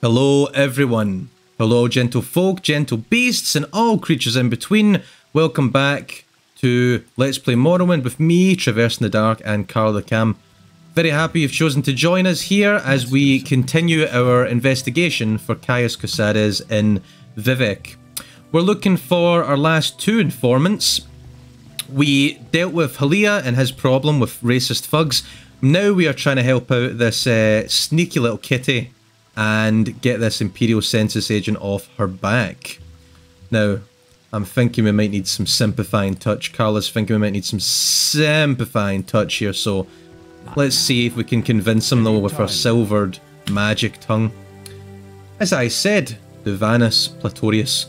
Hello everyone. Hello gentle folk, gentle beasts, and all creatures in between. Welcome back to Let's Play Morrowind with me, Traversing the Dark, and Karla the Cam. Very happy you've chosen to join us here as we continue our investigation for Caius Cosades in Vivec. We're looking for our last two informants. We dealt with Halia and his problem with racist thugs. Now we are trying to help out this sneaky little kitty and get this Imperial Census agent off her back. Now, I'm thinking we might need some sympathizing touch. Karla's thinking we might need some sympathizing touch here, so let's see if we can convince him though with our silvered magic tongue. As I said, Divanus Platorius.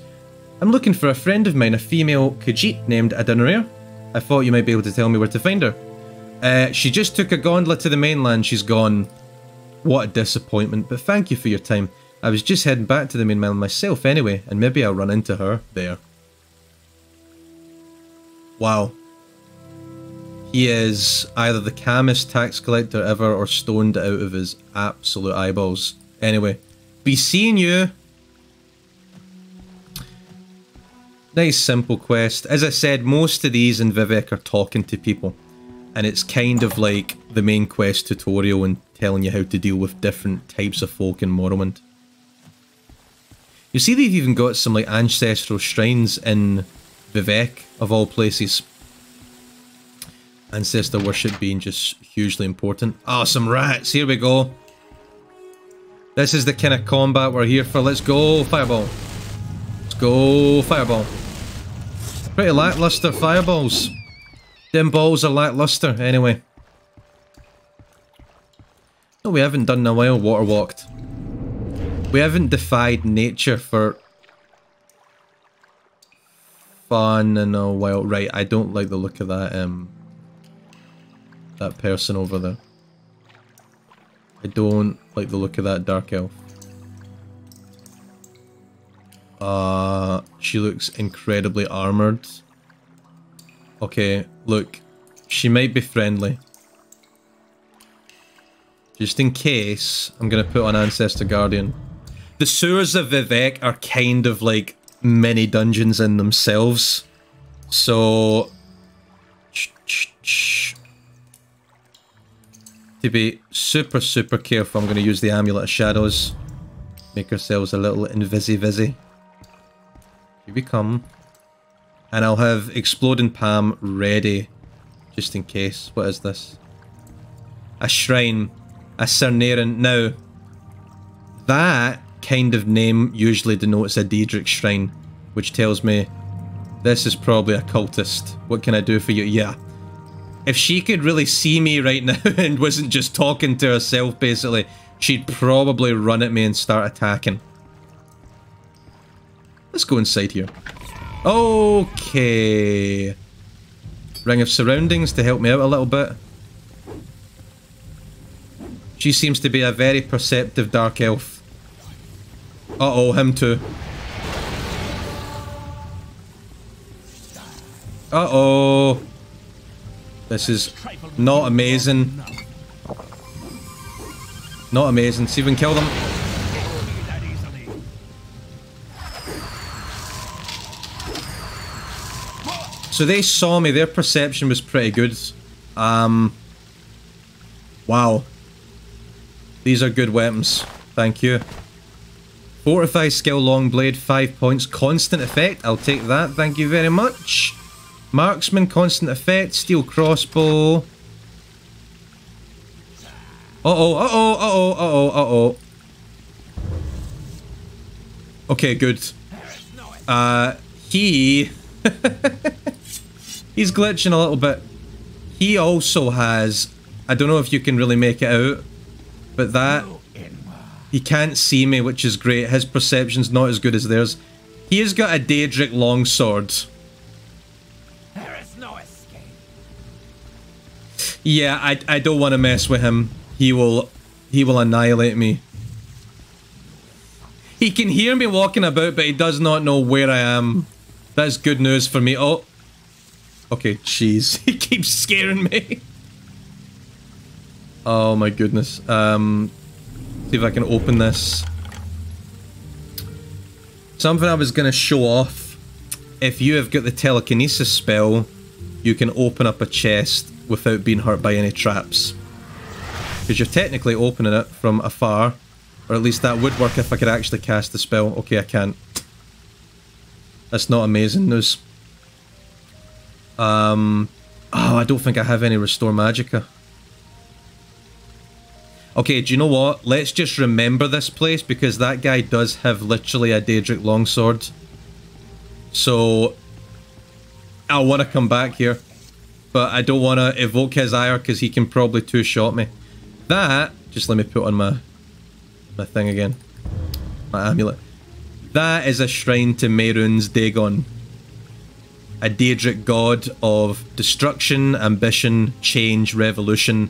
I'm looking for a friend of mine, a female Khajiit named Dirnae. I thought you might be able to tell me where to find her. She just took a gondola to the mainland, she's gone. What a disappointment, but thank you for your time. I was just heading back to the mainland myself anyway, and maybe I'll run into her there. Wow. He is either the calmest tax collector ever or stoned out of his absolute eyeballs. Anyway, be seeing you. Nice simple quest. As I said, most of these in Vivec are talking to people. And it's kind of like the main quest tutorial and telling you how to deal with different types of folk in Morrowind. You see they've even got some like ancestral shrines in Vivec, of all places. Ancestor worship being just hugely important. Ah, some rats, here we go. This is the kind of combat we're here for. Let's go, fireball. Let's go, fireball. Pretty lackluster fireballs. Them balls are lackluster, anyway. No, we haven't done in a while, water walked. We haven't defied nature for fun in a while. Right, I don't like the look of that, that person over there. I don't like the look of that dark elf. She looks incredibly armoured. Okay, look, she might be friendly. Just in case, I'm gonna put on Ancestor Guardian. The sewers of Vivec are kind of like mini dungeons in themselves. So, to be super careful, I'm gonna use the Amulet of Shadows. Make ourselves a little invisi-visi. Here we come. And I'll have Exploding Palm ready, just in case. What is this? A shrine. A Cernaran. Now, that kind of name usually denotes a Daedric shrine, which tells me this is probably a cultist. What can I do for you? Yeah. If she could really see me right now and wasn't just talking to herself, basically, she'd probably run at me and start attacking. Let's go inside here. Okay. Ring of Surroundings to help me out a little bit. She seems to be a very perceptive dark elf. Uh-oh, him too. Uh-oh. This is not amazing. Not amazing. See if we can kill them. So they saw me, their perception was pretty good. Wow. These are good weapons. Thank you. Fortify skill long blade, 5 points. Constant effect, I'll take that, thank you very much. Marksman, constant effect. Steel crossbow. Uh-oh, uh-oh, uh-oh, uh-oh, uh-oh. Okay, good. He's glitching a little bit. He also has, I don't know if you can really make it out, but that, he can't see me, which is great. His perception's not as good as theirs. He has got a Daedric longsword. There is no escape. Yeah, I don't want to mess with him. He will annihilate me. He can hear me walking about, but he does not know where I am. That's good news for me. Oh. Okay, jeez. He keeps scaring me. Oh my goodness. See if I can open this. Something I was going to show off. If you have got the telekinesis spell, you can open up a chest without being hurt by any traps. Because you're technically opening it from afar. Or at least that would work if I could actually cast the spell. Okay, I can't. That's not amazing news. Oh, I don't think I have any Restore Magicka. Okay, do you know what? Let's just remember this place, because that guy does have literally a Daedric Longsword. So, I want to come back here. But I don't want to evoke his ire, because he can probably two-shot me. That, just let me put on my thing again. My amulet. That is a shrine to Mehrunes Dagon. A Daedric god of destruction, ambition, change, revolution.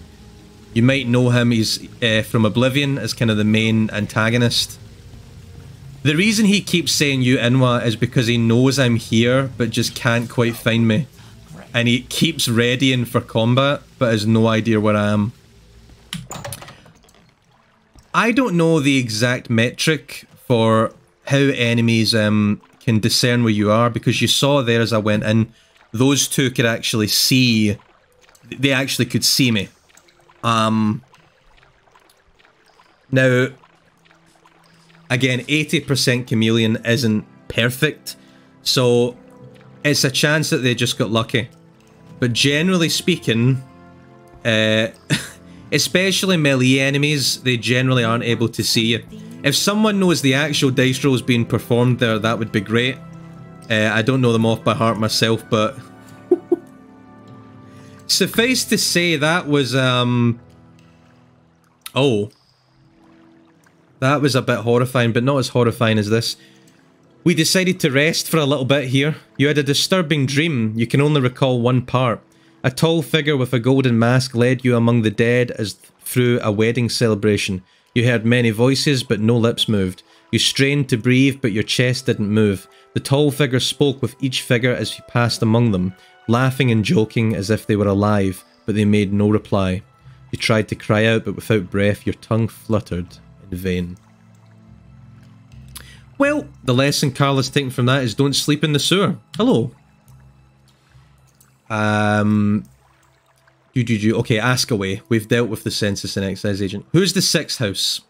You might know him, he's from Oblivion as kind of the main antagonist. The reason he keeps saying you Inwa is because he knows I'm here, but just can't quite find me. And he keeps readying for combat, but has no idea where I am. I don't know the exact metric for how enemies can discern where you are, because you saw there as I went in, those two could actually see, they actually could see me. Now, again, 80% chameleon isn't perfect, so it's a chance that they just got lucky. But generally speaking, especially melee enemies, they generally aren't able to see you. If someone knows the actual dice rolls being performed there, that would be great. I don't know them off by heart myself, but suffice to say, that was oh, that was a bit horrifying, but not as horrifying as this. We decided to rest for a little bit here. You had a disturbing dream. You can only recall one part. A tall figure with a golden mask led you among the dead as through a wedding celebration. You heard many voices, but no lips moved. You strained to breathe, but your chest didn't move. The tall figure spoke with each figure as you passed among them, laughing and joking as if they were alive, but they made no reply. You tried to cry out, but without breath, your tongue fluttered in vain. Well, the lesson Karla's taken from that is don't sleep in the sewer. Hello. Okay, ask away. We've dealt with the census and excise agent. Who's the sixth house?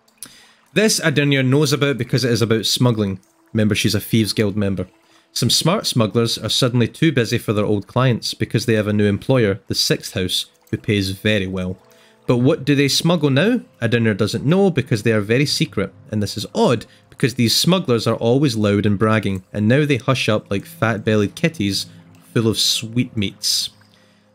This Dirnae knows about because it is about smuggling. Remember, she's a Thieves Guild member. Some smart smugglers are suddenly too busy for their old clients because they have a new employer, the sixth house, who pays very well. But what do they smuggle now? Dirnae doesn't know because they are very secret, and this is odd because these smugglers are always loud and bragging, and now they hush up like fat-bellied kitties full of sweetmeats.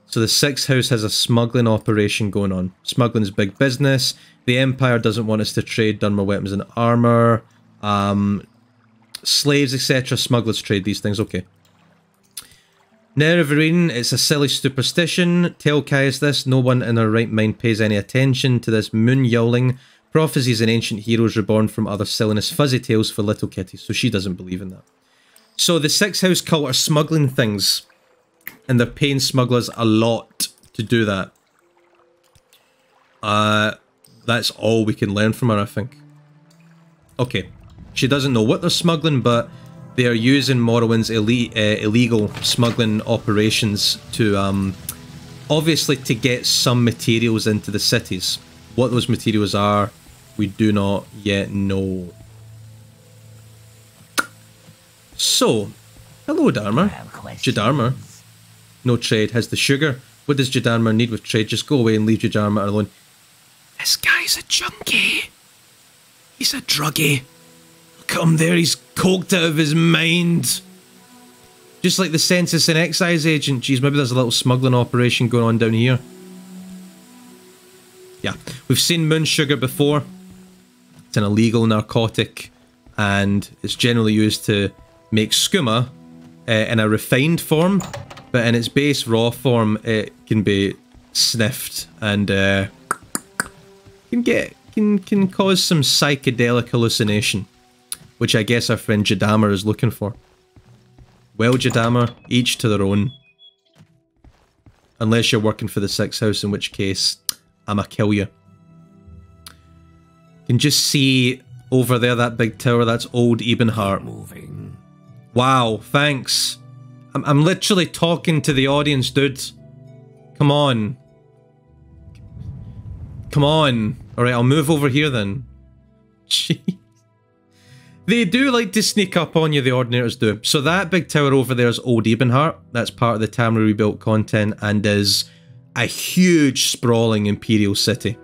So the sixth house has a smuggling operation going on. Smuggling's big business. The Empire doesn't want us to trade Dunmer weapons and armor. Slaves, etc. Smugglers trade these things. Okay. Nerevarine, it's a silly superstition. Tell Caius this. No one in their right mind pays any attention to this moon yowling. Prophecies and ancient heroes reborn from other silliness. Fuzzy tales for little kitties. So she doesn't believe in that. So the sixth house cult are smuggling things. And they're paying smugglers a lot to do that. That's all we can learn from her, I think. Okay. She doesn't know what they're smuggling, but they are using Morrowind's illegal smuggling operations to, obviously to get some materials into the cities. What those materials are, we do not yet know. So, hello Dharma. Jadarma. No trade, has the sugar. What does Jadarma need with trade? Just go away and leave Jadarma alone. This guy's a junkie. He's a druggie. Look at him there, he's coked out of his mind. Just like the census and excise agent. Geez, maybe there's a little smuggling operation going on down here. Yeah, we've seen moon sugar before. It's an illegal narcotic, and it's generally used to make skooma in a refined form, but in its base raw form, it can be sniffed and can cause some psychedelic hallucination, which I guess our friend Jadamar is looking for. Well, Jadamar, each to their own. Unless you're working for the sixth house, in which case, I'ma kill you. You can just see over there that big tower, that's old Ebenhart. Wow, thanks. I'm literally talking to the audience, dude. Come on. Come on. Alright, I'll move over here then. Gee. They do like to sneak up on you, the Ordinators do. So that big tower over there is Old Ebenheart. That's part of the Tamriel Rebuilt content and is a huge sprawling Imperial city.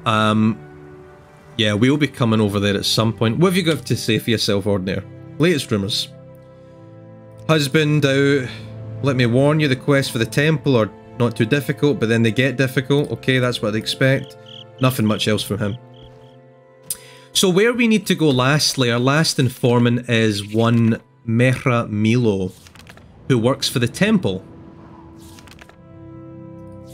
Yeah, we'll be coming over there at some point. What have you got to say for yourself, Ordinator? Latest rumours. Husband out. Let me warn you, the quest for the temple are not too difficult, but then they get difficult. Okay, that's what I'd expect. Nothing much else from him. So where we need to go lastly, our last informant is one Mehra Milo, who works for the temple.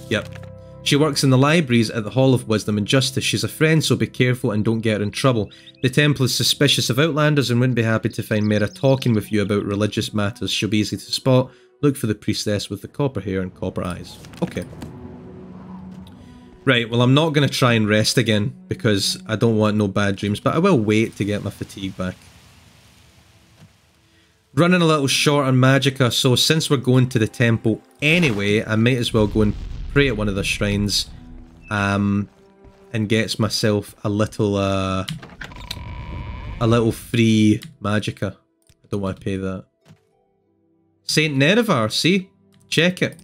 Yep. She works in the libraries at the Hall of Wisdom and Justice. She's a friend, so be careful and don't get her in trouble. The temple is suspicious of outlanders and wouldn't be happy to find Mehra talking with you about religious matters. She'll be easy to spot. Look for the priestess with the copper hair and copper eyes. Okay. Right, well I'm not going to try and rest again because I don't want no bad dreams, but I will wait to get my fatigue back. Running a little short on Magicka, so since we're going to the temple anyway, I might as well go and pray at one of the shrines, and gets myself a little free Magicka. I don't want to pay that. Saint Nerevar, see? Check it.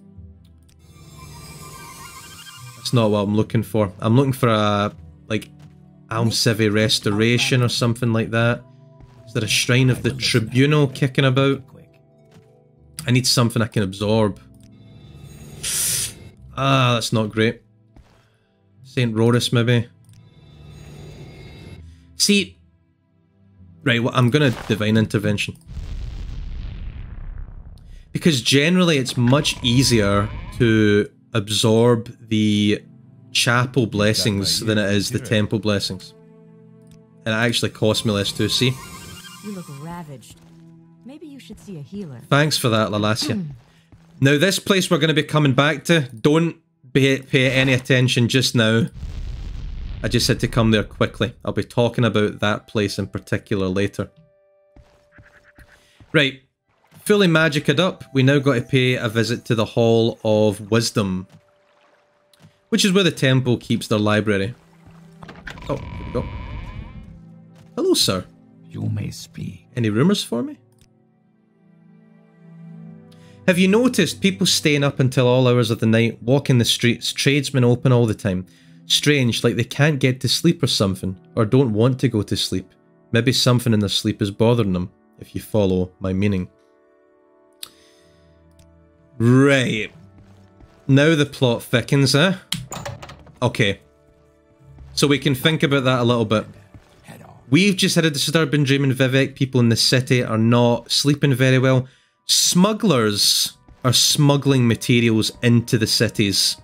That's not what I'm looking for. I'm looking for a, like, Almcivi Restoration or something like that. Is there a shrine of the Tribunal kicking about? I need something I can absorb. Ah, that's not great. St. Rorus, maybe. See, right, well, I'm gonna Divine Intervention. Because generally it's much easier to absorb the chapel blessings than it is the temple blessings. And it actually costs me less too, see? You look ravaged. Maybe you should see a healer. Thanks for that, Lalasia. Now, this place we're going to be coming back to, don't pay any attention just now. I just had to come there quickly. I'll be talking about that place in particular later. Right, fully Magica'd up, we now got to pay a visit to the Hall of Wisdom, which is where the temple keeps their library. Oh, here we go. Hello, sir. You may speak. Any rumours for me? Have you noticed people staying up until all hours of the night, walking the streets, tradesmen open all the time? Strange, like they can't get to sleep or something, or don't want to go to sleep. Maybe something in their sleep is bothering them, if you follow my meaning. Right. Now the plot thickens, eh? Okay. So we can think about that a little bit. We've just had a disturbing dream in Vivec. People in the city are not sleeping very well. Smugglers are smuggling materials into the cities.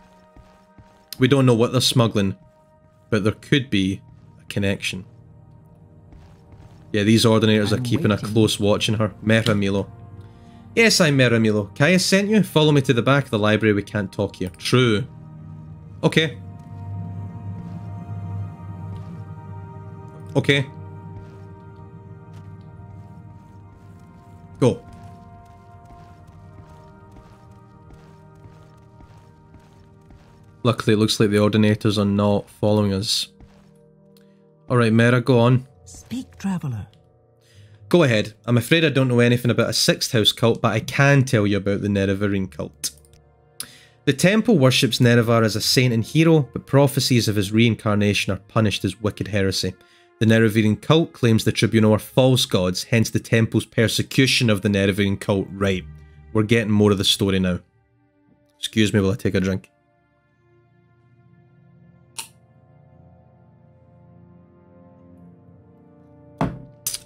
We don't know what they're smuggling, but there could be a connection. Yeah, these Ordinators are keeping a close watch on her. Mehra Milo. Yes, I'm Mehra Milo. Kaya sent you? Follow me to the back of the library, we can't talk here. True. Okay. Okay. Go. Luckily, it looks like the Ordinators are not following us. Alright, Mehra, go on. Speak, traveller. Go ahead. I'm afraid I don't know anything about a Sixth House cult, but I can tell you about the Nerevarine cult. The temple worships Nerevar as a saint and hero, but prophecies of his reincarnation are punished as wicked heresy. The Nerevarine cult claims the Tribunal are false gods, hence the temple's persecution of the Nerevarine cult. Right, we're getting more of the story now. Excuse me while I take a drink.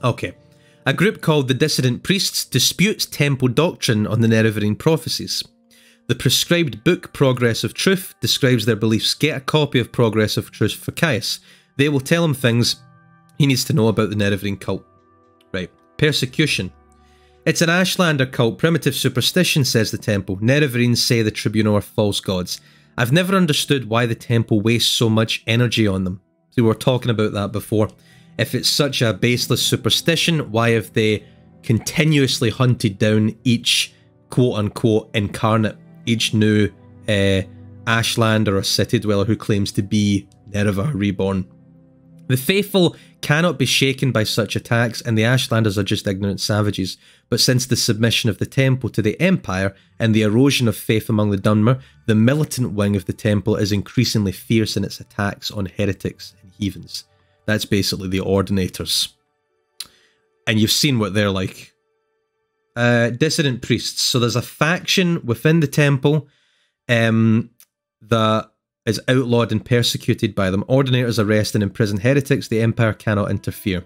Okay. A group called the Dissident Priests disputes temple doctrine on the Nerevarine prophecies. The prescribed book Progress of Truth describes their beliefs. Get a copy of Progress of Truth for Caius. They will tell him things he needs to know about the Nerevarine cult. Right. Persecution. It's an Ashlander cult, primitive superstition, says the temple. Nerevarines say the Tribunal are false gods. I've never understood why the temple wastes so much energy on them. See, we were talking about that before. If it's such a baseless superstition, why have they continuously hunted down each quote-unquote incarnate, each new Ashlander or city dweller who claims to be Nineveh reborn. The faithful cannot be shaken by such attacks, and the Ashlanders are just ignorant savages. But since the submission of the temple to the Empire and the erosion of faith among the Dunmer, the militant wing of the temple is increasingly fierce in its attacks on heretics and heathens. That's basically the Ordinators. And you've seen what they're like. Dissident priests. So there's a faction within the temple that is outlawed and persecuted by them. Ordinators arrest and imprison heretics. The Empire cannot interfere.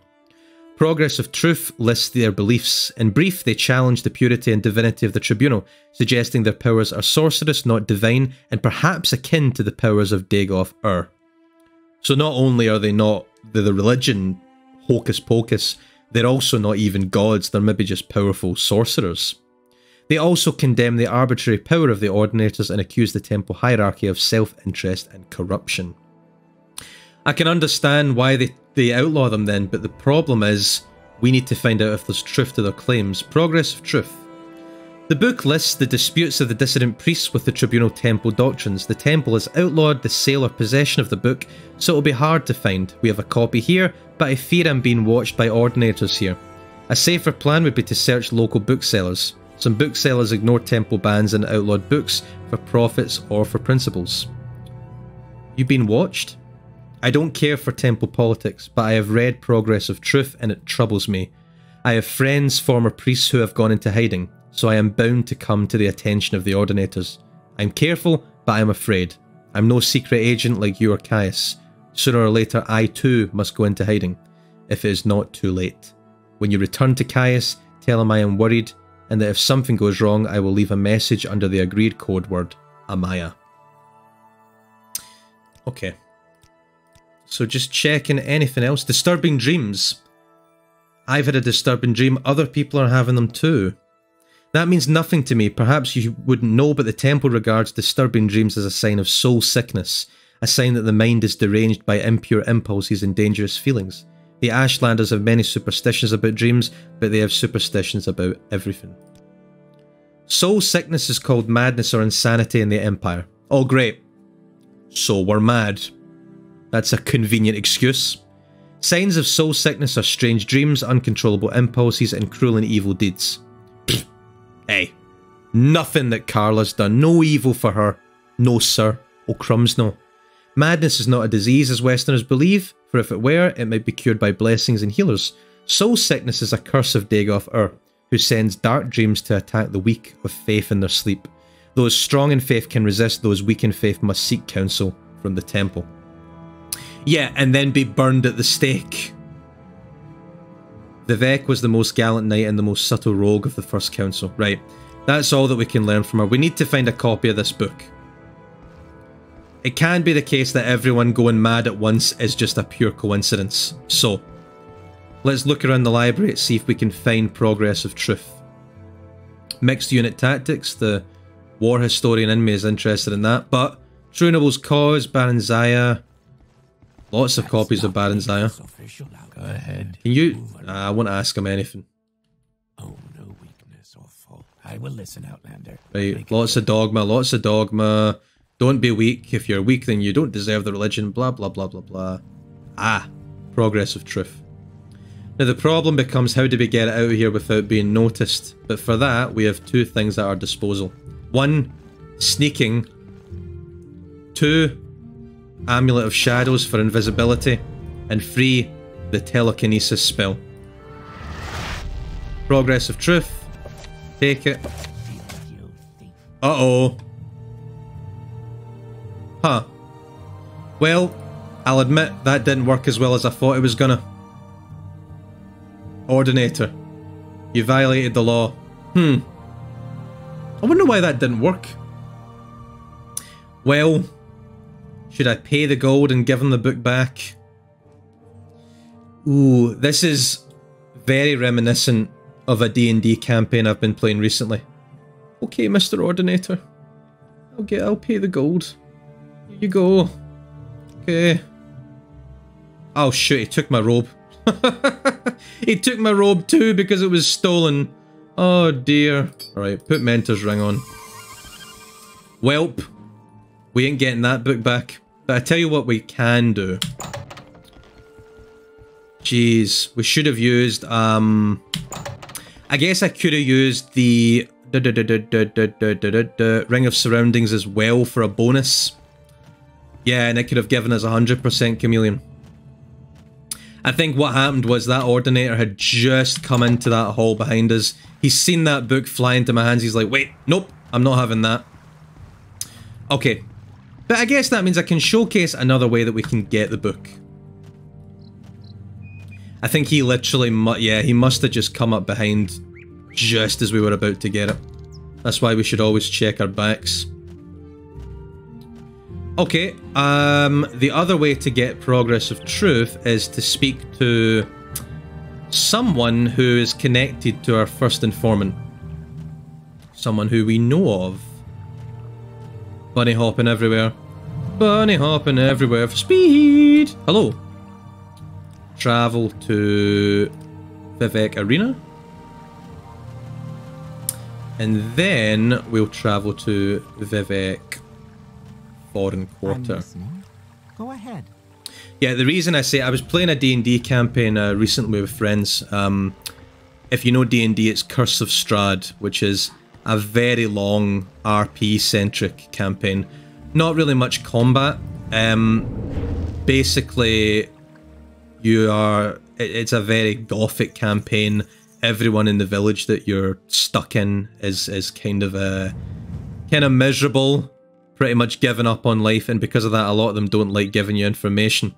Progress of Truth lists their beliefs. In brief, they challenge the purity and divinity of the Tribunal, suggesting their powers are sorcerous, not divine, and perhaps akin to the powers of Dagoth Ur. So not only are they not the religion hocus pocus, they're also not even gods, they're maybe just powerful sorcerers. They also condemn the arbitrary power of the Ordinators and accuse the temple hierarchy of self-interest and corruption. I can understand why they outlaw them then, but the problem is we need to find out if there's truth to their claims. Progress of Truth. The book lists the disputes of the dissident priests with the Tribunal temple doctrines. The temple has outlawed the sale or possession of the book, so it'll be hard to find. We have a copy here, but I fear I'm being watched by Ordinators here. A safer plan would be to search local booksellers. Some booksellers ignore temple bans and outlawed books for profits or for principles. You been watched? I don't care for temple politics, but I have read Progress of Truth and it troubles me. I have friends, former priests who have gone into hiding, so I am bound to come to the attention of the Ordinators. I'm careful, but I am afraid. I'm no secret agent like you or Caius. Sooner or later I too must go into hiding, if it is not too late. When you return to Caius, tell him I am worried, and that if something goes wrong, I will leave a message under the agreed code word, Amaya. Okay. So just checking anything else. Disturbing dreams. I've had a disturbing dream. Other people are having them too. That means nothing to me. Perhaps you wouldn't know, but the temple regards disturbing dreams as a sign of soul sickness. A sign that the mind is deranged by impure impulses and dangerous feelings. The Ashlanders have many superstitions about dreams, but they have superstitions about everything. Soul sickness is called madness or insanity in the Empire. Oh great. So we're mad. That's a convenient excuse. Signs of soul sickness are strange dreams, uncontrollable impulses, and cruel and evil deeds. Hey, nothing that Karla's done. No evil for her. No sir. Oh crumbs no. Madness is not a disease as Westerners believe, for if it were, it might be cured by blessings and healers. Soul sickness is a curse of Dagoth Ur, who sends dark dreams to attack the weak of faith in their sleep. Those strong in faith can resist, those weak in faith must seek counsel from the temple. Yeah, and then be burned at the stake. Vivec was the most gallant knight and the most subtle rogue of the First Council. Right, that's all that we can learn from her. We need to find a copy of this book. It can be the case that everyone going mad at once is just a pure coincidence. So, let's look around the library and see if we can find Progress of Truth. Mixed unit tactics, the war historian in me is interested in that, but True Noble's Cause, Baron Zaya, lots of copies of Baron Zaya. Go ahead. Can you... I won't ask him anything. Oh, no weakness or fault. I will listen, Outlander. Right, lots of dogma, lots of dogma. Don't be weak. If you're weak, then you don't deserve the religion. Blah, blah, blah, blah, blah. Ah, Progress of Truth. Now the problem becomes how do we get it out of here without being noticed? But for that, we have two things at our disposal. One, sneaking. Two, Amulet of Shadows for invisibility. And three, the Telekinesis spell. Progress of Truth. Take it. Uh-oh. Huh. Well, I'll admit that didn't work as well as I thought it was gonna. Ordinator. You violated the law. I wonder why that didn't work. Well, should I pay the gold and give him the book back? Ooh, this is very reminiscent of a D&D campaign I've been playing recently. Okay, Mr. Ordinator. I'll pay the gold. Here you go. Okay. Oh shoot, he took my robe. He took my robe too because it was stolen. Oh dear. Alright, put Mentor's ring on. Welp. We ain't getting that book back. But I tell you what we can do. Jeez, we should have used, I guess I could have used the Ring of Surroundings as well for a bonus. Yeah, and it could have given us 100% chameleon. I think what happened was that Ordinator had just come into that hall behind us. He's seen that book fly into my hands. He's like, wait, nope, I'm not having that. Okay. But I guess that means I can showcase another way that we can get the book. I think he literally, yeah, he must have just come up behind just as we were about to get it. That's why we should always check our backs. Okay, the other way to get Progress of Truth is to speak to someone who is connected to our first informant. Someone who we know of. Bunny hopping everywhere. Bunny hopping everywhere for speed. Hello. Travel to Vivec Arena. And then we'll travel to Vivec Foreign Quarter. Go ahead. Yeah, the reason I say I was playing a D&D campaign recently with friends. If you know D&D, it's Curse of Strahd, which is a very long RP-centric campaign. Not really much combat. Basically, it's a very gothic campaign. Everyone in the village that you're stuck in is kind of miserable, pretty much given up on life, and because of that, a lot of them don't like giving you information.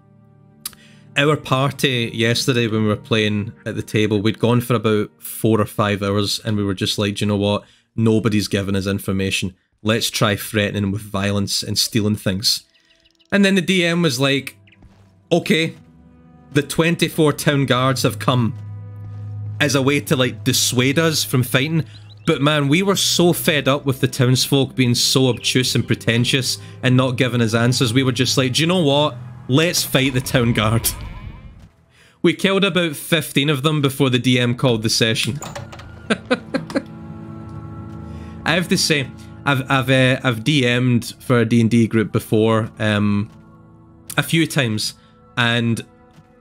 Our party yesterday, when we were playing at the table, we'd gone for about 4 or 5 hours, and we were just like, do you know what? Nobody's giving us information. Let's try threatening with violence and stealing things. And then the DM was like, okay, the 24 town guards have come as a way to like dissuade us from fighting. But man, we were so fed up with the townsfolk being so obtuse and pretentious and not giving us answers. We were just like, do you know what? Let's fight the town guard. We killed about 15 of them before the DM called the session. I have to say, I've DM'd for a D&D group before, a few times, and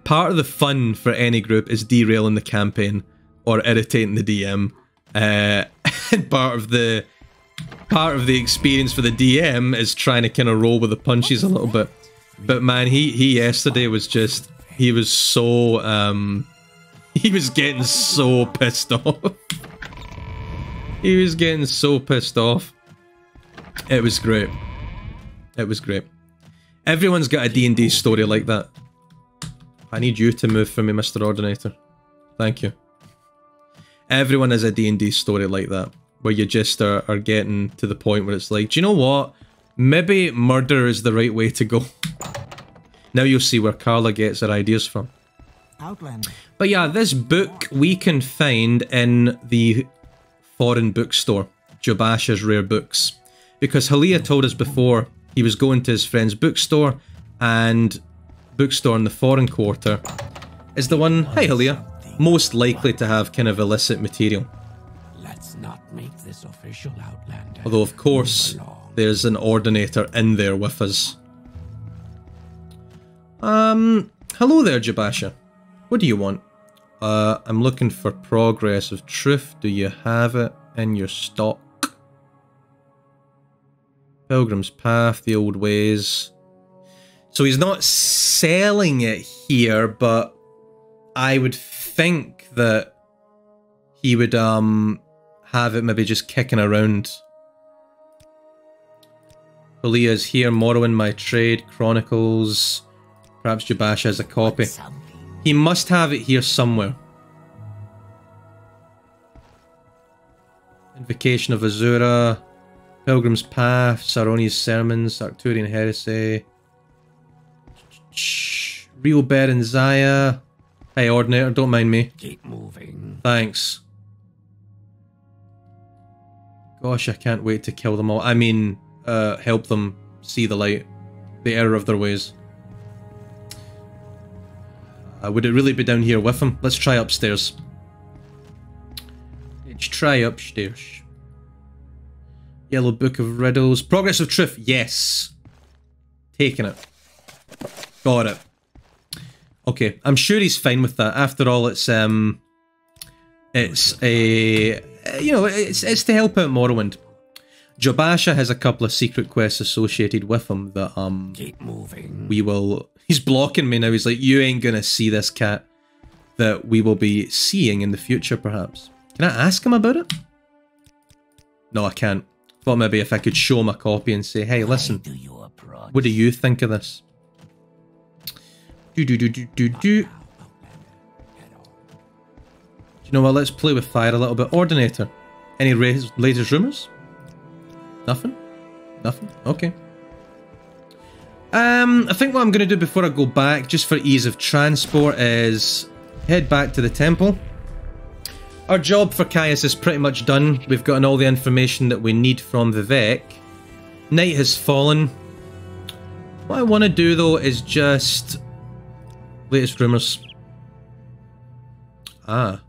part of the fun for any group is derailing the campaign or irritating the DM. And part of the experience for the DM is trying to kind of roll with the punches a little bit. But man, he yesterday was just, he was so he was getting so pissed off. He was getting so pissed off. It was great. It was great. Everyone's got a D&D story like that. I need you to move for me, Mr. Ordinator. Thank you. Everyone has a D&D story like that, where you just are getting to the point where it's like, do you know what? Maybe murder is the right way to go. Now you'll see where Karla gets her ideas from. Outland. But yeah, this book we can find in the foreign bookstore, Jobasha's Rare Books. Because Halia told us before he was going to his friend's bookstore, and bookstore in the foreign quarter is the one, hi Halia, most likely to have kind of illicit material. Let's not make this official, Outlander. Although of course, there's an Ordinator in there with us. Hello there, Jabasha. What do you want? I'm looking for Progress of Truth. Do you have it in your stock? Pilgrim's Path, the old ways. So he's not selling it here, but I would think that he would have it maybe just kicking around. Halia's here, Morrowind My Trade, Chronicles. Perhaps Jabasha has a copy. He must have it here somewhere. Invocation of Azura, Pilgrim's Path, Saroni's Sermons, Arcturian Heresy, Real Bed and Zaya. Hey, Ordinator, don't mind me. Keep moving. Thanks. Gosh, I can't wait to kill them all. I mean, help them see the light, the error of their ways. Would it really be down here with him? Let's try upstairs. Let's try upstairs. Yellow Book of Riddles. Progress of Truth. Yes. Taking it. Got it. Okay, I'm sure he's fine with that. After all, it's a, you know, it's to help out Morrowind. Jobasha has a couple of secret quests associated with him that Keep moving. we will. He's blocking me now. He's like, you ain't gonna see this, cat. That we will be seeing in the future, perhaps. Can I ask him about it? No, I can't. Thought maybe if I could show him a copy and say, hey, listen, what do you think of this? Do. Do you know what? Let's play with fire a little bit. Ordinator. Any latest rumours? Nothing? Nothing? Okay. I think what I'm going to do before I go back, just for ease of transport, is head back to the temple. Our job for Caius is pretty much done. We've gotten all the information that we need from Vivec. Night has fallen. What I want to do, though, is just... latest rumours. Ah.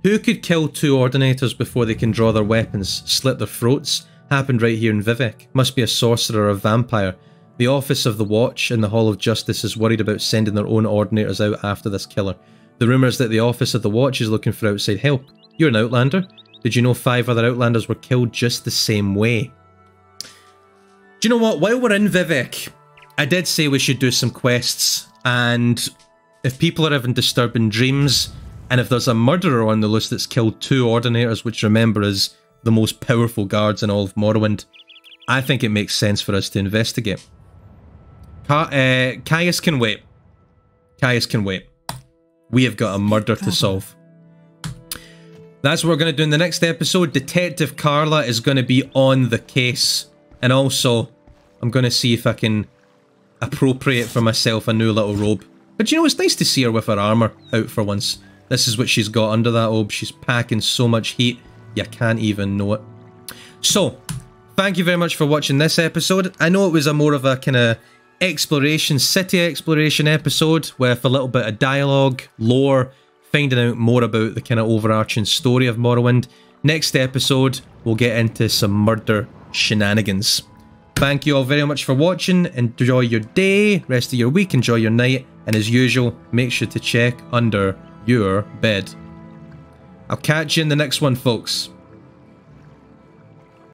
Who could kill 2 Ordinators before they can draw their weapons, slit their throats? Happened right here in Vivec. Must be a sorcerer or a vampire. The Office of the Watch in the Hall of Justice is worried about sending their own Ordinators out after this killer. The rumours that the Office of the Watch is looking for outside help. You're an Outlander. Did you know 5 other Outlanders were killed just the same way? Do you know what? While we're in Vivec, I did say we should do some quests, and if people are having disturbing dreams, and if there's a murderer on the loose that's killed 2 Ordinators, which remember is the most powerful guards in all of Morrowind, I think it makes sense for us to investigate. Caius can wait. Caius can wait. We have got a murder to solve. That's what we're going to do in the next episode. Detective Karla is going to be on the case. And also, I'm going to see if I can appropriate for myself a new little robe. But you know, it's nice to see her with her armour out for once. This is what she's got under that robe. She's packing so much heat, you can't even know it. So, thank you very much for watching this episode. I know it was a more of a kind of exploration, city exploration episode with a little bit of dialogue, lore, finding out more about the kind of overarching story of Morrowind. Next episode, we'll get into some murder shenanigans. Thank you all very much for watching. Enjoy your day, rest of your week, enjoy your night, and as usual, make sure to check under your bed. I'll catch you in the next one, folks.